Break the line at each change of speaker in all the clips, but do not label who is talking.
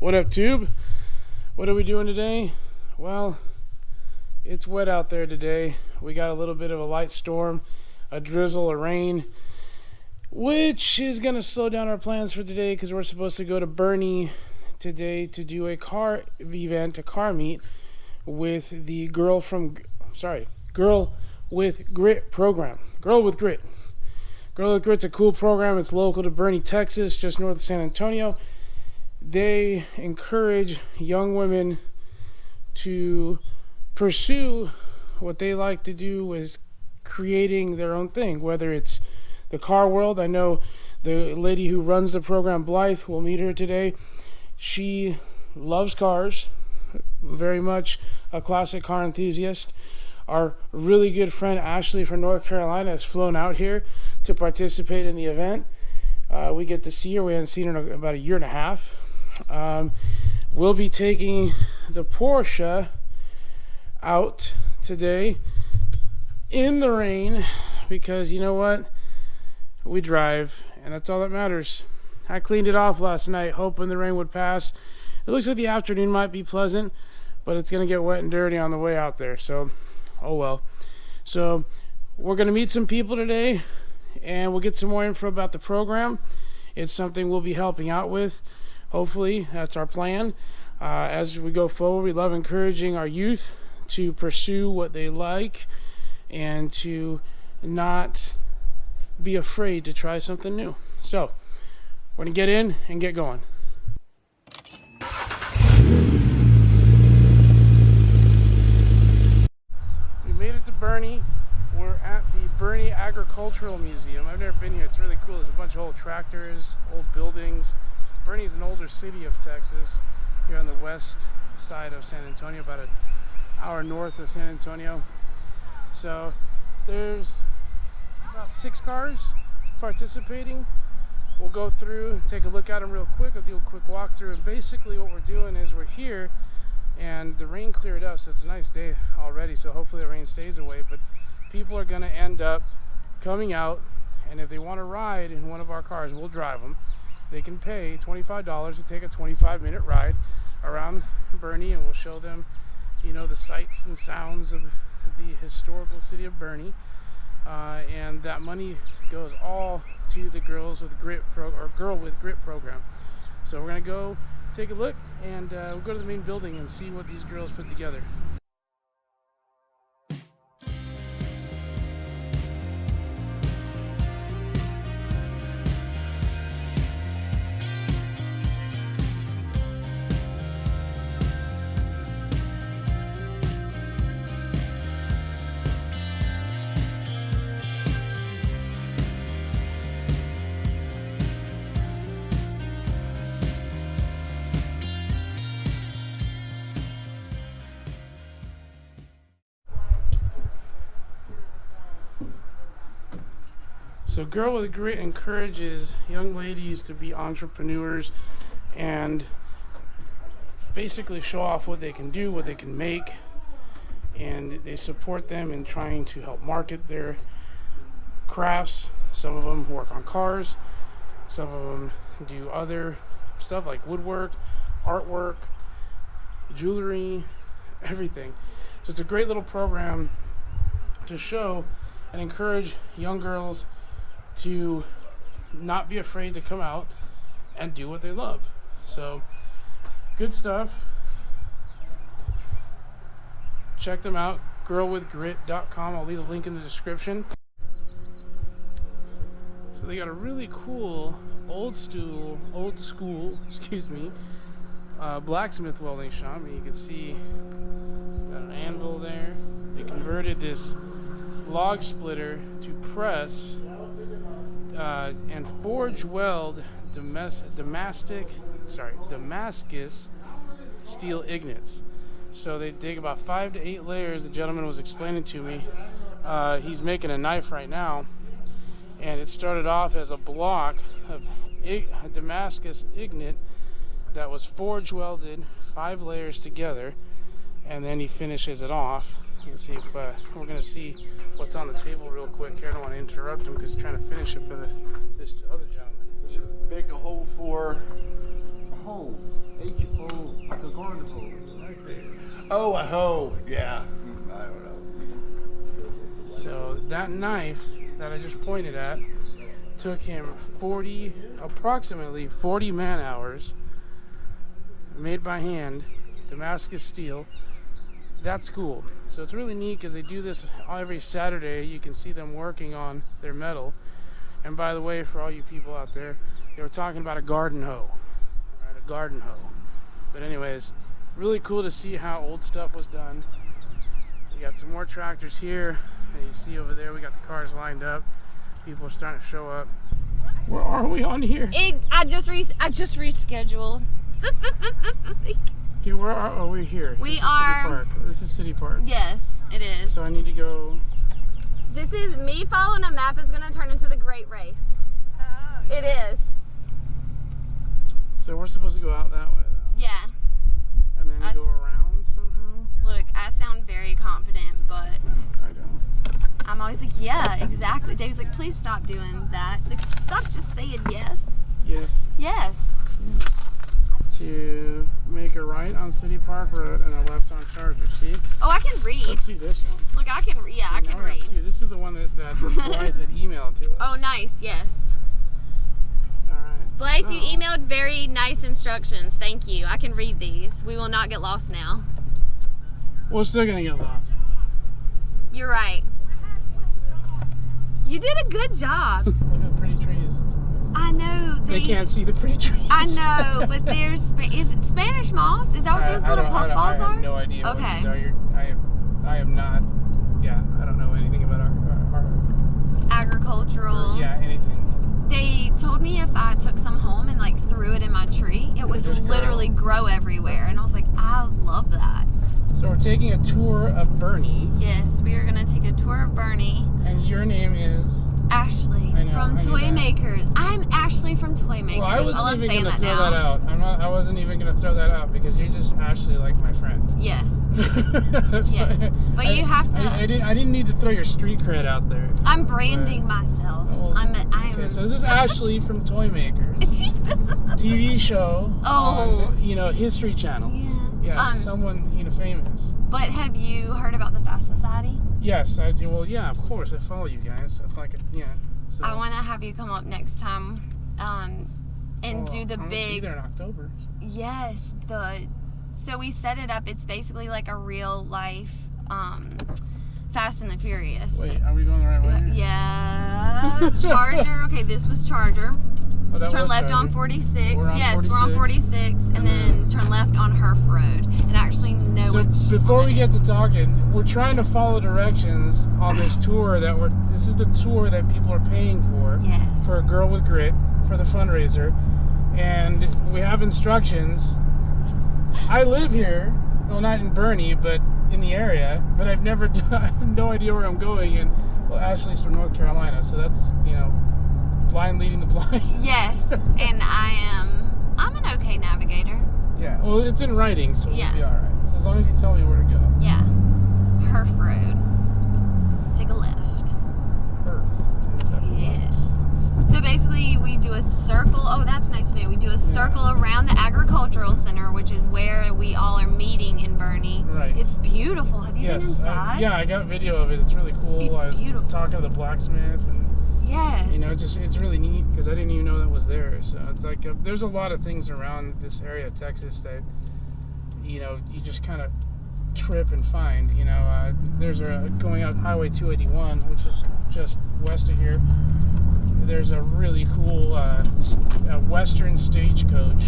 What up, Tube? What are we doing today? Well, it's wet out there today. We got a little bit of a light storm, a drizzle, a rain, which is going to slow down our plans for today because we're supposed to go to Bernie today to do a car event, a car meet with the Girl with Grit program. Girl with Grit. Girl with Grit's a cool program. It's local to Bernie, Texas, just north of San Antonio. They encourage young women to pursue what they like to do with creating their own thing, whether it's the car world. I know the lady who runs the program, Blythe, we'll meet her today. She loves cars, very much a classic car enthusiast. Our really good friend Ashley from North Carolina has flown out here to participate in the event. We get to see her. We haven't seen her in about a year and a half. We'll be taking the Porsche out today in the rain because you know what? We drive, and that's all that matters. I cleaned it off last night, hoping the rain would pass. It looks like the afternoon might be pleasant, but it's going to get wet and dirty on the way out there, so oh well. So we're going to meet some people today, and we'll get some more info about the program. It's something we'll be helping out with. Hopefully, that's our plan. As we go forward, we love encouraging our youth to pursue what they like and to not be afraid to try something new. So, we're going to get in and get going. We made it to Bernie. We're at the Bernie Agricultural Museum. I've never been here. It's really cool. There's a bunch of old tractors, old buildings. Bernie's an older city of Texas, here on the west side of San Antonio, about an hour north of San Antonio. So there's about 6 cars participating. We'll go through and take a look at them real quick. I'll do a quick walkthrough, and basically what we're doing is we're here and the rain cleared up, so it's a nice day already, so hopefully the rain stays away. But people are going to end up coming out, and if they want to ride in one of our cars, we'll drive them. They can pay $25 to take a 25-minute ride around Bernie, and we'll show them, you know, the sights and sounds of the historical city of Bernie. And that money goes all to the Girl with Grit program. So we're gonna go take a look, and we'll go to the main building and see what these girls put together. So Girl with Grit encourages young ladies to be entrepreneurs and basically show off what they can do, what they can make, and they support them in trying to help market their crafts. Some of them work on cars, some of them do other stuff like woodwork, artwork, jewelry, everything. So it's a great little program to show and encourage young girls to not be afraid to come out and do what they love. So good stuff. Check them out, girlwithgrit.com. I'll leave a link in the description. So they got a really cool old school blacksmith welding shop. And you can see got an anvil there. They converted this log splitter to press and forge weld Damascus steel ingots. So they dig about 5 to 8 layers. The gentleman was explaining to me. He's making a knife right now, and it started off as a block of Damascus ingot that was forge welded 5 layers together, and then he finishes it off. You can see if we're going to see what's on the table real quick here. I don't want to interrupt him because he's trying to finish it for this other gentleman.
Make a hole for hole. H-O, like a garden hole. Right there. Oh, a hoe. Yeah. I don't know.
So that knife that I just pointed at took him approximately 40 man hours, made by hand, Damascus steel. That's cool. So it's really neat because they do this every Saturday. You can see them working on their metal. And by the way, for all you people out there, they were talking about a garden hoe. Right, a garden hoe. But anyways, really cool to see how old stuff was done. We got some more tractors here. And you see over there, we got the cars lined up. People are starting to show up. Where are we on here?
I just rescheduled.
Okay, where are we here?
We
City
are.
Park. This is City Park.
Yes, it is.
So I need to go.
This is me following a map is going to turn into the Great Race. Oh, it is.
So we're supposed to go out that way, though.
Yeah.
And then go around somehow.
Look, I sound very confident, but
I don't.
I'm always like, yeah, exactly. Dave's like, please stop doing that. Like, stop just saying yes.
Yes.
Yes.
To make a right on City Park Road and a left on Charger. See?
Oh, I can read.
Let's see this one.
Look, I can read. Yeah, I can read.
This is the one that Blythe had emailed to us.
Oh, nice. Yes.
All right.
Blythe, you emailed very nice instructions. Thank you. I can read these. We will not get lost now.
We're still going to get lost.
You're right. You did a good job.
Look at the pretty trees.
I know.
They can't see the pretty trees.
I know, but there's... Is it Spanish moss? Is that what those little puff balls are?
I have no idea
okay.
What these are. I am not... Yeah, I don't know anything about our
agricultural...
Yeah, anything.
They told me if I took some home and like threw it in my tree, it would literally grow everywhere. And I was like, I love that.
So we're taking a tour of Bernie.
Yes, we are going to take a tour of Bernie.
And your name is?
Ashley from Toymakerz. I'm Ashley from Toymakerz.
Well, I wasn't even going to throw that out. I wasn't even going to throw that out because you're just Ashley, like my friend.
Yes.
So
yes. But you have to.
I didn't need to throw your street cred out there.
I'm branding myself.
Well, okay, so this is Ashley from Toymakerz. TV show on, History Channel.
Yeah.
Yes, someone, famous.
But have you heard about the Fast Society?
Yes, I do. Well, yeah, of course. I follow you guys. So it's like, So.
I want to have you come up next time and do the
I'm
big...
be there in October.
Yes. So we set it up. It's basically like a real life Fast and the Furious.
Wait, are we going the right way?
Yeah. Charger. Okay, this was Charger.
Oh,
turn left Charger. On 46. Yes,
46.
we're on 46. And then turn left on Herf Road. And actually know
so
which
before we get to talking, we're trying to follow directions on this tour this is the tour that people are paying for.
Yes.
For a Girl with Grit, for the fundraiser. And we have instructions. I live here, well, not in Bernie, but in the area, but I have no idea where I'm going. And, well, Ashley's from North Carolina, so that's, blind leading the blind.
Yes, and I'm an okay navigator.
Yeah, well, it's in writing, so we'll be all right. So as long as you tell me where to go.
Yeah. Herf Road. Take a left. Yes. So basically, we do a circle. Oh, that's nice to know. We do a circle around the Agricultural Center, which is where we all are meeting in Bernie.
Right.
It's beautiful. Have you been inside?
I got video of it. It's really cool.
It's beautiful.
Talking to the blacksmith and...
Yes.
It's really neat because I didn't even know that was there. So it's like there's a lot of things around this area of Texas that, you just kind of trip and find. There's going up Highway 281, which is just west of here. There's a really cool Western stagecoach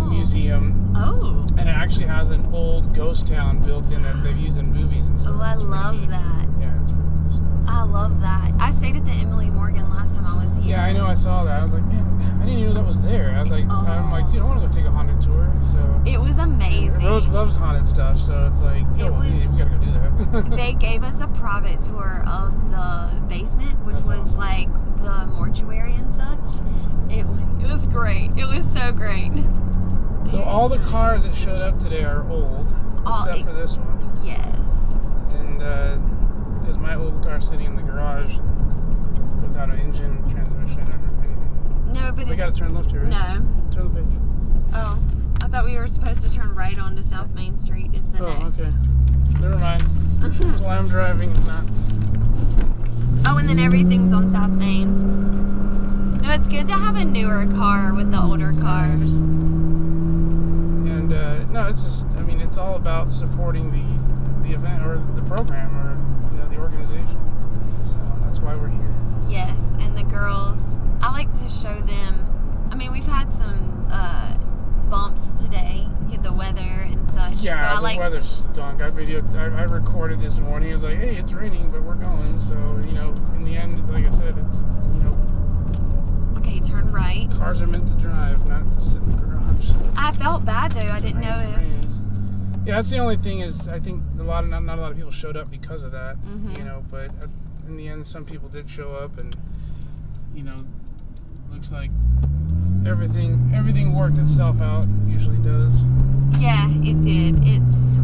museum.
Oh.
And it actually has an old ghost town built in that they've used in movies and stuff.
Oh, I love that.
Yeah, it's pretty cool stuff.
I love that. I stayed at the Emily Morgan last time I was here.
Yeah, I know. I saw that. I was like, man, I didn't even know that was there. I was like, I'm like, dude, I want to go take a haunted tour. So
it was amazing.
Rose loves haunted stuff, so it's like, we gotta go do that.
They gave us a private tour of the basement, which was awesome. Like the mortuary and such. It was great. It was so great.
So all the cars that showed up today are old, except for this one.
Yes.
And because my old car's sitting in the garage without an engine, transmission, or anything.
No, but
we gotta turn left here, right?
No.
Turn the page.
Oh, I thought we were supposed to turn right onto South Main Street. It's the next.
Okay. Never mind. That's why I'm driving and not.
Oh, and then everything's on South Main. No, it's good to have a newer car with the older cars.
Nice. And no, it's just, I mean, it's all about supporting the event or the program or, you know, the organization. So that's why we're here.
Yes, and the girls, I like to show them. I mean, we've had some bumps today, the weather and such.
Yeah,
so
the weather stunk. I recorded this morning. It was like, hey, it's raining, but we're going. So, you know, in the end, like I said, it's, you know.
Okay, turn right.
Cars are meant to drive, not to sit in the garage.
I felt bad though. I didn't know if.
Yeah, that's the only thing is I think not a lot of people showed up because of that.
Mm-hmm.
You know, but in the end, some people did show up, and you know, looks like everything worked itself out. Usually does.
Yeah, it did. It's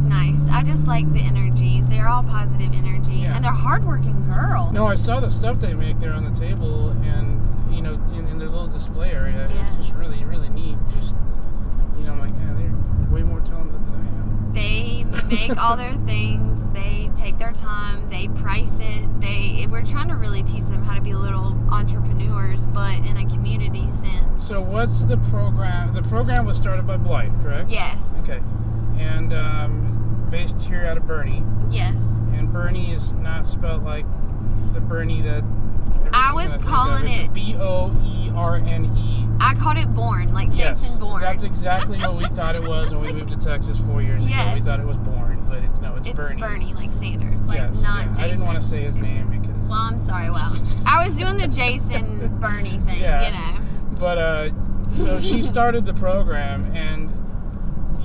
nice. I just like the energy. They're all positive energy,
Yeah.
and they're hardworking girls.
No, I saw the stuff they make there on the table, and you know, in their little display area.
Yes.
It's just really, really neat. Just, you know, I'm like, yeah, they're way more talented than I am.
They make all their things. They take their time. They price it. We're trying to really teach them how to be little entrepreneurs, but in a community sense.
So what's the program? The program was started by Blythe, correct?
Yes.
Okay. And based here out of Bernie.
Yes.
And Bernie is not spelled like the Bernie that
I was calling it
Boerne.
I called it Bourne, like Jason Bourne.
That's exactly what we thought it was when we moved to Texas 4 years ago.
Yes.
We thought it was Bourne, but it's Bernie.
It's Bernie, like Sanders, like
Yes,
not
yeah.
Jason.
I didn't want to say his name because.
Well, I'm sorry. Well, I was doing the Jason Bernie thing,
Yeah.
you know.
But so she started the program, and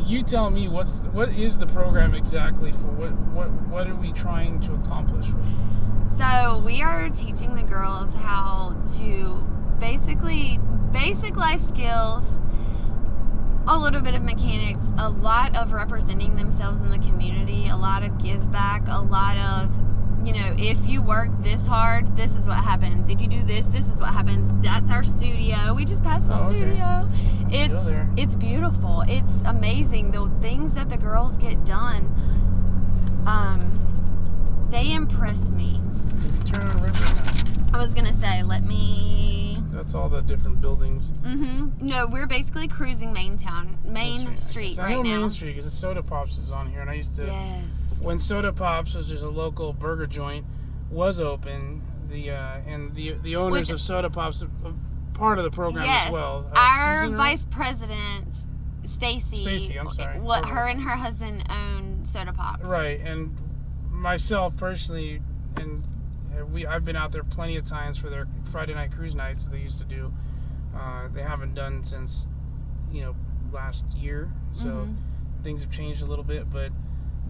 you tell me what is the program exactly for? What are we trying to accomplish with it?
So we are teaching the girls how to basically basic life skills, a little bit of mechanics, a lot of representing themselves in the community, a lot of give back, a lot of, you know, if you work this hard, this is what happens. If you do this, this is what happens. That's our studio. We just passed the studio. It's beautiful. It's amazing. The things that the girls get done, they impress me.
Did we turn on River now?
I was gonna say, let me.
That's all the different buildings.
No, we're basically cruising Main Street
I
right
know
now.
Main Street because Soda Pops is on here, and I used to.
Yes.
When Soda Pops, which is a local burger joint, was open, the owners of Soda Pops are part of the program as well.
Our
Susan,
vice president, Stacy,
I'm sorry.
her and her husband own Soda Pops.
Right, and myself personally, and I've been out there plenty of times for their Friday night cruise nights that they used to do. They haven't done since, you know, last year, so things have changed a little bit, but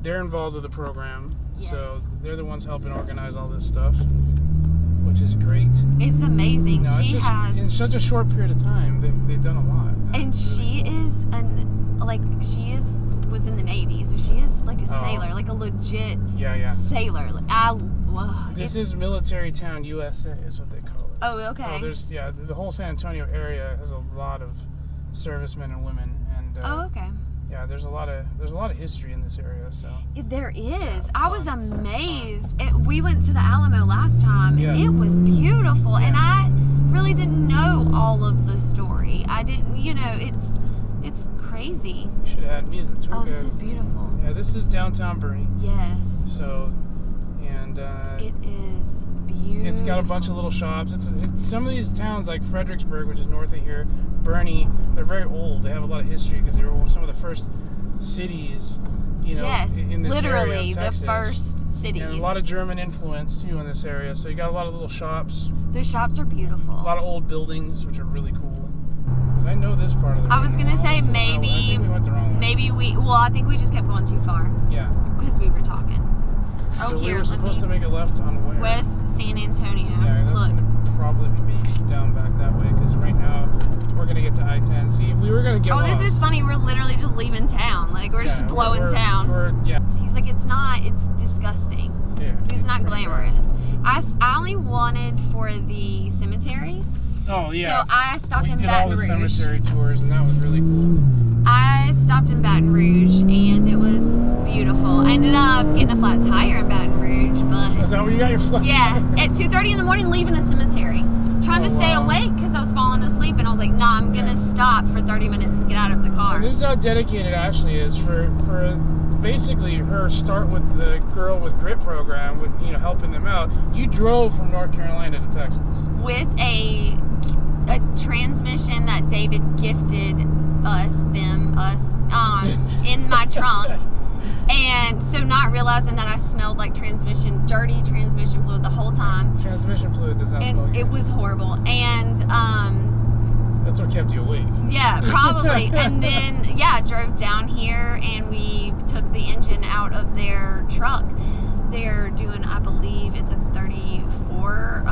they're involved with the program, so they're the ones helping organize all this stuff, which is great.
It's amazing.
In such a short period of time, they've done a lot.
And she was in the Navy, so she is like a sailor, like a legit sailor.
This is Military Town, USA, is what they call it.
Oh, okay.
Oh, the whole San Antonio area has a lot of servicemen and women, and
okay.
Yeah, there's a lot of history in this area. So
there is. I was amazed. We went to the Alamo last time, and it was beautiful. And I really didn't know all of the story. I didn't. You know, it's crazy.
You should have had me as the tour guide.
Oh, this is beautiful.
Yeah, this is downtown Bernie.
Yes.
So, and
it is beautiful.
It's got a bunch of little shops. Some of these towns, like Fredericksburg, which is north of here, Bernie, they're very old. They have a lot of history because they were some of the first cities, you know, in this
literally
area of Texas.
the first cities.
And a lot of German influence too in this area. So you got a lot of little shops.
The shops are beautiful.
A lot of old buildings, which are really cool. Because I know this part of the.
I was gonna say maybe.
I think we went the wrong way.
Maybe I think we just kept going too far.
Yeah.
Because we were talking.
So we were supposed to make a left on where?
West San Antonio.
Yeah, that's going to probably be down back that way because right now we're going to get to I-10. See, we were going to get lost.
This is funny. We're literally just leaving town. Like, we're just blowing town. He's like, it's disgusting.
Yeah,
it's not glamorous. I only wanted for the cemeteries.
Oh yeah.
So I stopped
we
in
did
Baton
all the
Rouge.
cemetery tours, and that was really cool.
I stopped in Baton Rouge, and it was beautiful. I ended up getting a flat tire in Baton Rouge, but
Is that where you got your flat?
yeah, at 2:30 in the morning, leaving a cemetery, trying to stay awake because I was falling asleep, and I was like, nah, I'm gonna stop for 30 minutes and get out of the car.
And this is how dedicated Ashley is for basically her start with the Girl with Grit program, with helping them out. You drove from North Carolina to Texas
With a transmission that David gifted us in my trunk. And so not realizing that I smelled like dirty transmission fluid the whole time.
Transmission fluid does not smell
And
good.
it was horrible. And
That's what kept you awake.
yeah, probably. And then drove down here, and we took the engine out of their truck. They're doing, I believe it's a 34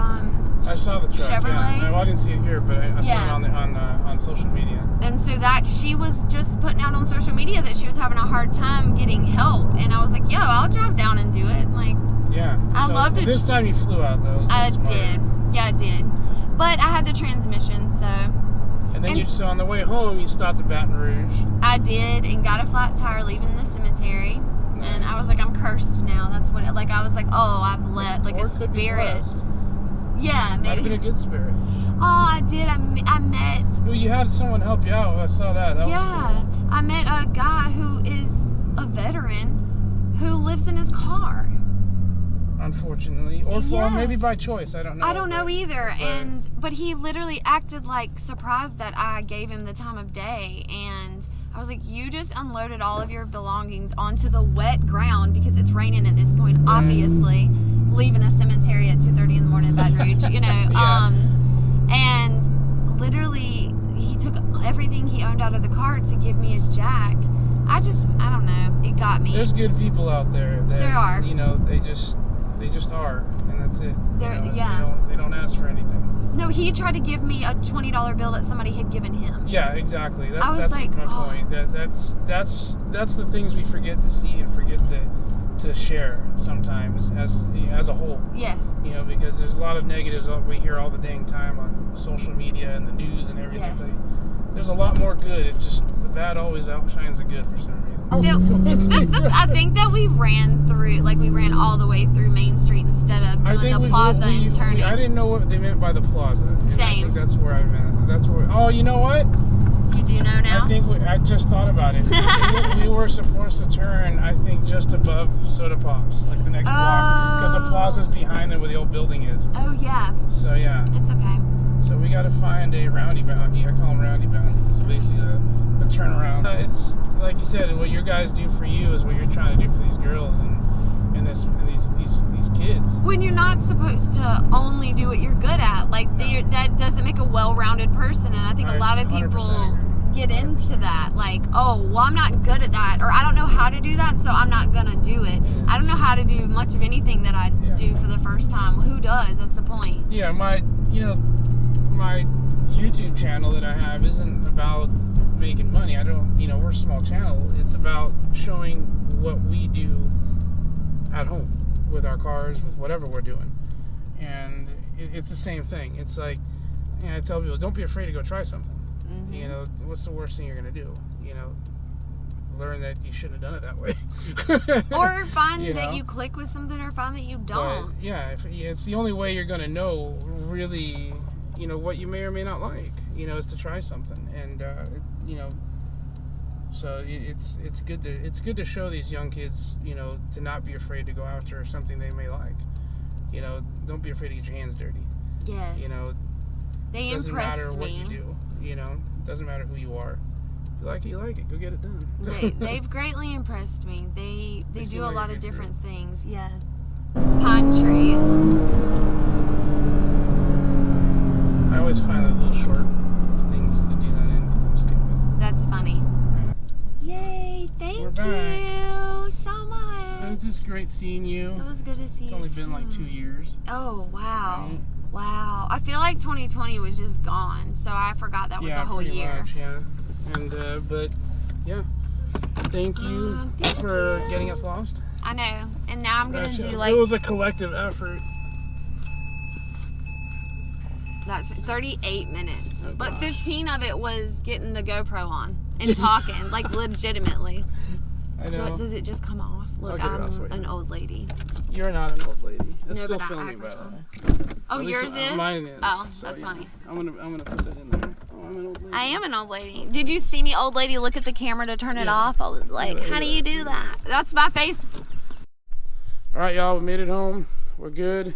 I saw the truck.
Chevrolet.
Yeah. I didn't see it here, but I saw it on social media.
And so that she was just putting out on social media that she was having a hard time getting help, and I was like, yo, I'll drive down and do it. Like,
Yeah.
I loved it.
This time you flew out though.
I did. Yeah, I did. But I had the transmission, so
And then so on the way home you stopped at Baton Rouge.
I did, and got a flat tire leaving the cemetery.
Nice.
And I was like, I'm cursed now. That's what I was like, oh, I've let like
Or
a
it could be
spirit.
blessed.
Yeah,
Might have
maybe.
been a good spirit.
Oh, I did. I met.
Well, you had someone help you out. I saw that. That was cool.
I met a guy who is a veteran who lives in his car.
Unfortunately, or
Yes.
maybe by choice. I don't know.
I don't know either.
but-
But he literally acted like surprised that I gave him the time of day, and I was like, you just unloaded all of your belongings onto the wet ground because it's raining at this point, obviously, leaving a cemetery at 2:30 in the morning in Baton Rouge,
Yeah.
And literally he took everything he owned out of the car to give me his jack. I don't know, it got me.
There's good people out there. That,
There are.
They just are, and that's it.
Yeah.
They don't ask for anything.
No, he tried to give me a $20 bill that somebody had given him.
Yeah, exactly.
I was
that's
like,
my
oh.
point. That's the things we forget to see and forget to share sometimes as a whole.
Yes.
Because there's a lot of negatives that we hear all the dang time on social media and the news and everything.
Yes.
There's a lot more good. It's just the bad always outshines the good for some reason.
I think that we ran all the way through Main Street instead of doing the plaza and turning.
I didn't know what they meant by the plaza. And
Same.
I think that's where I meant. That's where. Oh, you know what?
You do know now?
I just thought about it. we were supposed to turn, I think, just above Soda Pops, like the next block, because the plaza's behind there where the old building is.
Oh, yeah.
So yeah.
It's okay.
So we got to find a roundy bounty. I call them roundy bounties. It's basically a turnaround. It's like you said, what your guys do for you is what you're trying to do for these girls and these kids.
When you're not supposed to only do what you're good at, that doesn't make a well-rounded person, and I think a lot of
100%
people
agree.
get into that, like, oh, well, I'm not good at that, or I don't know how to do that, so I'm not gonna do it. I don't know how to do much of anything that I do for the first time. Who does? That's the point.
Yeah, my YouTube channel that I have isn't about making money. We're a small channel. It's about showing what we do at home with our cars, with whatever we're doing. And it's the same thing. It's like, I tell people, don't be afraid to go try something.
Mm-hmm.
What's the worst thing you're going to do? Learn that you shouldn't have done it that way.
Or find that you click with something, or find that you don't.
But, it's the only way you're going to know really, what you may or may not like, is to try something. And, so it's good to show these young kids, to not be afraid to go after something they may like. Don't be afraid to get your hands dirty.
Yes. They
doesn't matter
impressed
what
me.
you do. Doesn't matter who you are. If you like it, you like it. Go get it done.
They've greatly impressed me. They
They
do
seem
a
like
lot
a
of
good
different things. Yeah. Pine trees.
I always find the little short things to do that in. I'm just kidding.
That's funny. Yay! Thank
We're back.
you so
It
much.
was just great seeing you.
It was good to see you.
It's only been
too.
like 2 years.
Oh wow.
Right?
Wow. I feel like 2020 was just gone, so I forgot that was a whole
pretty
year.
much, yeah. And but yeah, thank you
Thank
for
you.
getting us lost.
I know. And now I'm gonna do like
it was a collective effort.
That's 38 minutes.
Oh,
But
gosh.
15 of it was getting the GoPro on and talking, like legitimately.
I
So
know.
does it just come off? Look,
I'll get it off for
I'm
you.
an old lady.
You're not an old lady. It's
No,
still
but I
filming,
act
by
like
the
one.
way.
Oh,
At least
yours is?
Mine is.
Oh,
so,
that's
yeah.
funny.
I'm gonna put that in there. Oh, I'm an old lady.
I am an old lady. Did you see me, old lady, look at the camera to turn it
Yeah.
off? I was like, how do you do that? That's my face.
All right, y'all, we made it home. We're good.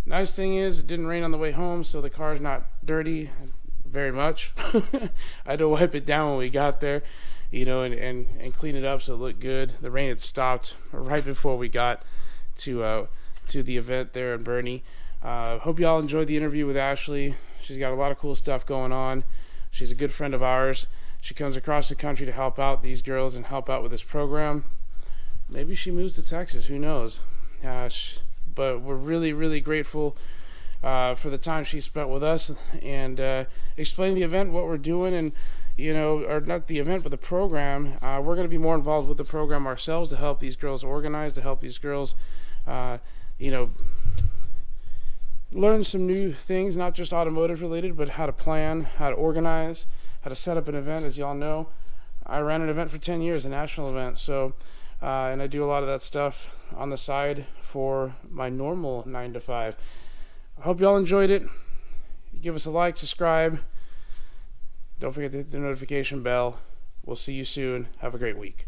Nice thing is, it didn't rain on the way home, so the car's not dirty very much. I had to wipe it down when we got there, and clean it up so it looked good. The rain had stopped right before we got to the event there in Bernie. Hope y'all enjoyed the interview with Ashley. She's got a lot of cool stuff going on. She's a good friend of ours. She comes across the country to help out these girls and help out with this program. Maybe she moves to Texas. Who knows? But we're really, really grateful for the time she spent with us and explaining the event, what we're doing, and or not the event, but the program. We're going to be more involved with the program ourselves to help these girls organize, to help these girls, learn some new things, not just automotive related, but how to plan, how to organize, how to set up an event. As y'all know, I ran an event for 10 years, a national event, so and I do a lot of that stuff on the side for my normal 9 to 5. I hope y'all enjoyed it. Give us a like, subscribe. Don't forget to hit the notification bell. We'll see you soon. Have a great week.